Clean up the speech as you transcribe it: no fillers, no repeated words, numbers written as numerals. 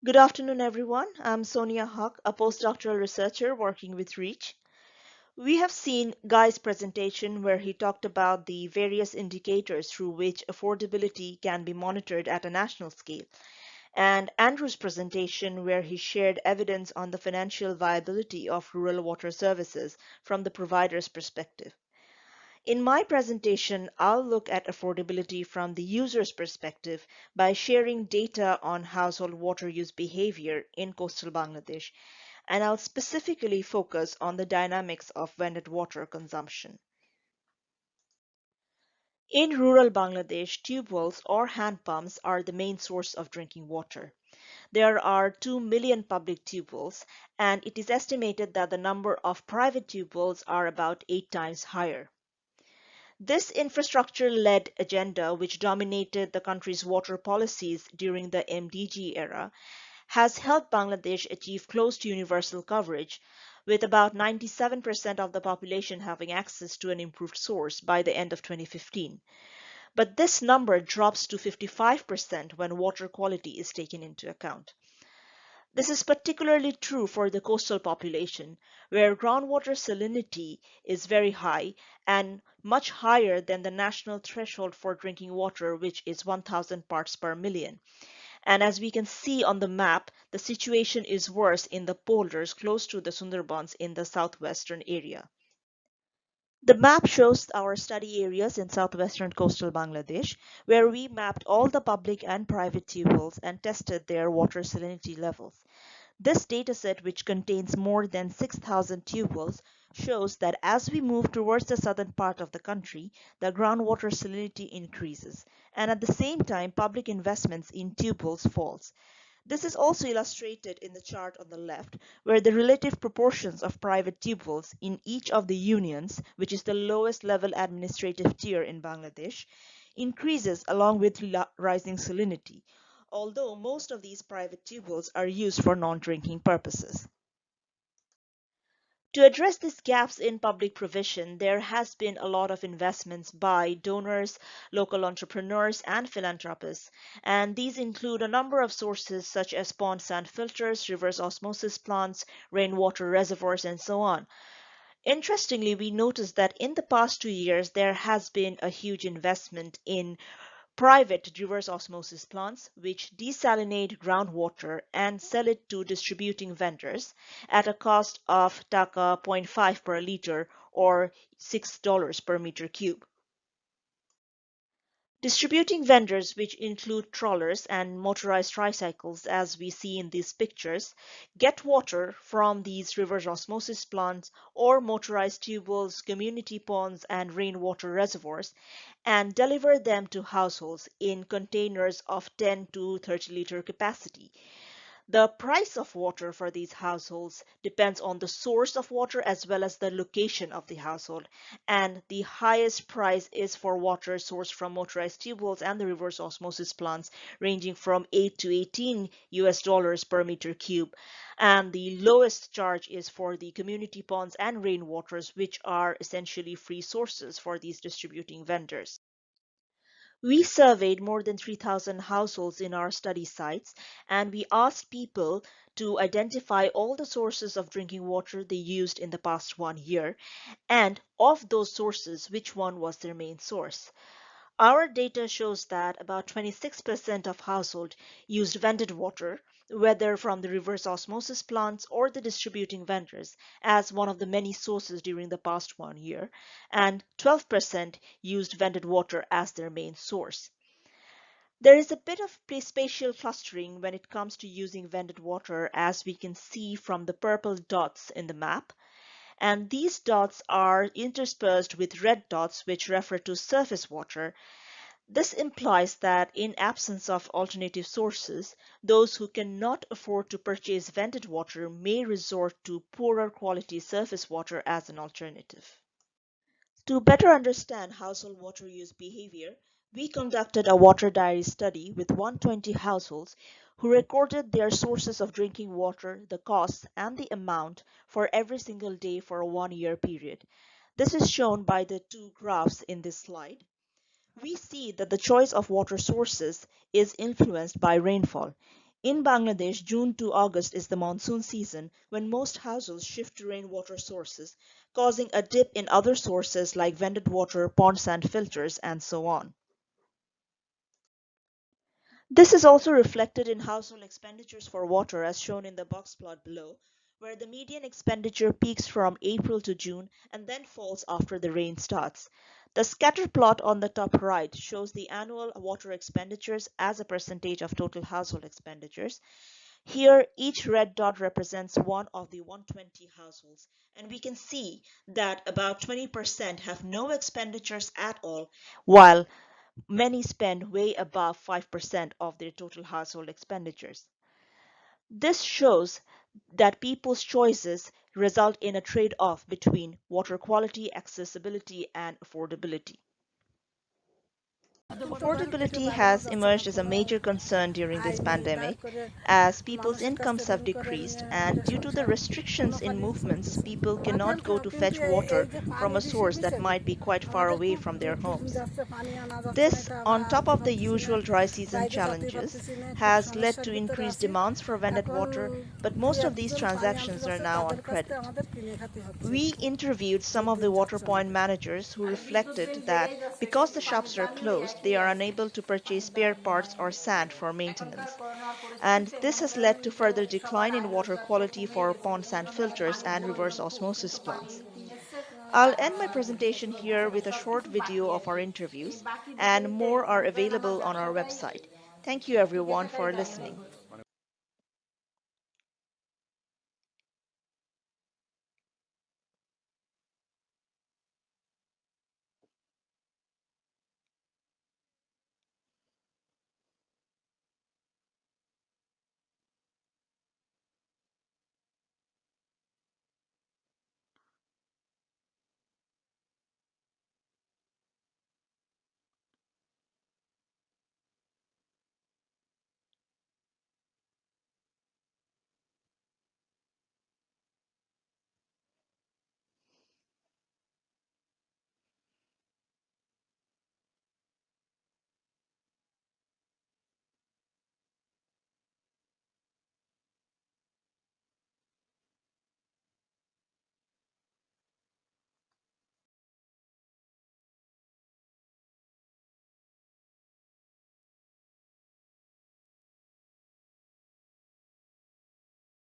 Good afternoon, everyone. I'm Sonia Hoque, a postdoctoral researcher working with REACH. We have seen Guy's presentation where he talked about the various indicators through which affordability can be monitored at a national scale, and Andrew's presentation where he shared evidence on the financial viability of rural water services from the provider's perspective. In my presentation, I'll look at affordability from the user's perspective by sharing data on household water use behavior in coastal Bangladesh, and I'll specifically focus on the dynamics of vended water consumption. In rural Bangladesh, tube wells or hand pumps are the main source of drinking water. There are 2 million public tube wells, and it is estimated that the number of private tube wells are about 8 times higher. This infrastructure-led agenda, which dominated the country's water policies during the MDG era, has helped Bangladesh achieve close to universal coverage, with about 97% of the population having access to an improved source by the end of 2015. But this number drops to 55% when water quality is taken into account. This is particularly true for the coastal population, where groundwater salinity is very high and much higher than the national threshold for drinking water, which is 1,000 parts per million. And as we can see on the map, the situation is worse in the polders close to the Sundarbans in the southwestern area. The map shows our study areas in southwestern coastal Bangladesh, where we mapped all the public and private tube wells and tested their water salinity levels. This dataset, which contains more than 6,000 tube wells, shows that as we move towards the southern part of the country, the groundwater salinity increases, and at the same time, public investments in tube wells falls. This is also illustrated in the chart on the left, where the relative proportions of private tube wells in each of the unions, which is the lowest level administrative tier in Bangladesh, increases along with rising salinity, although most of these private tube wells are used for non-drinking purposes. To address these gaps in public provision, there has been a lot of investments by donors, local entrepreneurs, and philanthropists, and these include a number of sources such as pond sand filters, reverse osmosis plants, rainwater reservoirs, and so on. Interestingly, we noticed that in the past 2 years, there has been a huge investment in private reverse osmosis plants which desalinate groundwater and sell it to distributing vendors at a cost of taka zero point 0.5 per liter or $6 per meter cube. Distributing vendors, which include trawlers and motorized tricycles as we see in these pictures, get water from these reverse osmosis plants or motorized tube wells, community ponds, and rainwater reservoirs and deliver them to households in containers of 10 to 30-liter capacity. The price of water for these households depends on the source of water as well as the location of the household. And the highest price is for water sourced from motorized tube wells and the reverse osmosis plants, ranging from 8 to 18 US dollars per meter cube. And the lowest charge is for the community ponds and rainwaters, which are essentially free sources for these distributing vendors. We surveyed more than 3,000 households in our study sites, and we asked people to identify all the sources of drinking water they used in the past 1 year, and of those sources, which one was their main source. Our data shows that about 26% of households used vended water, whether from the reverse osmosis plants or the distributing vendors, as one of the many sources during the past 1 year, and 12% used vended water as their main source. There is a bit of spatial clustering when it comes to using vended water, as we can see from the purple dots in the map. And these dots are interspersed with red dots, which refer to surface water. This implies that in absence of alternative sources, those who cannot afford to purchase vended water may resort to poorer quality surface water as an alternative. To better understand household water use behavior, we conducted a water diary study with 120 households who recorded their sources of drinking water, the costs, and the amount for every single day for a 1 year period. This is shown by the two graphs in this slide. We see that the choice of water sources is influenced by rainfall. In Bangladesh, June to August is the monsoon season when most households shift to rainwater sources, causing a dip in other sources like vended water, pond sand filters, and so on. This is also reflected in household expenditures for water as shown in the box plot below, where the median expenditure peaks from April to June and then falls after the rain starts. The scatter plot on the top right shows the annual water expenditures as a percentage of total household expenditures. Here, each red dot represents one of the 120 households, and we can see that about 20% have no expenditures at all, while many spend way above 5% of their total household expenditures. This shows that people's choices result in a trade-off between water quality, accessibility, and affordability. Affordability has emerged as a major concern during this pandemic as people's incomes have decreased, and due to the restrictions in movements, people cannot go to fetch water from a source that might be quite far away from their homes. This, on top of the usual dry season challenges, has led to increased demands for vended water, but most of these transactions are now on credit. We interviewed some of the water point managers who reflected that because the shops are closed, they are unable to purchase spare parts or sand for maintenance. And this has led to further decline in water quality for pond sand filters and reverse osmosis plants. I'll end my presentation here with a short video of our interviews, and more are available on our website. Thank you everyone for listening.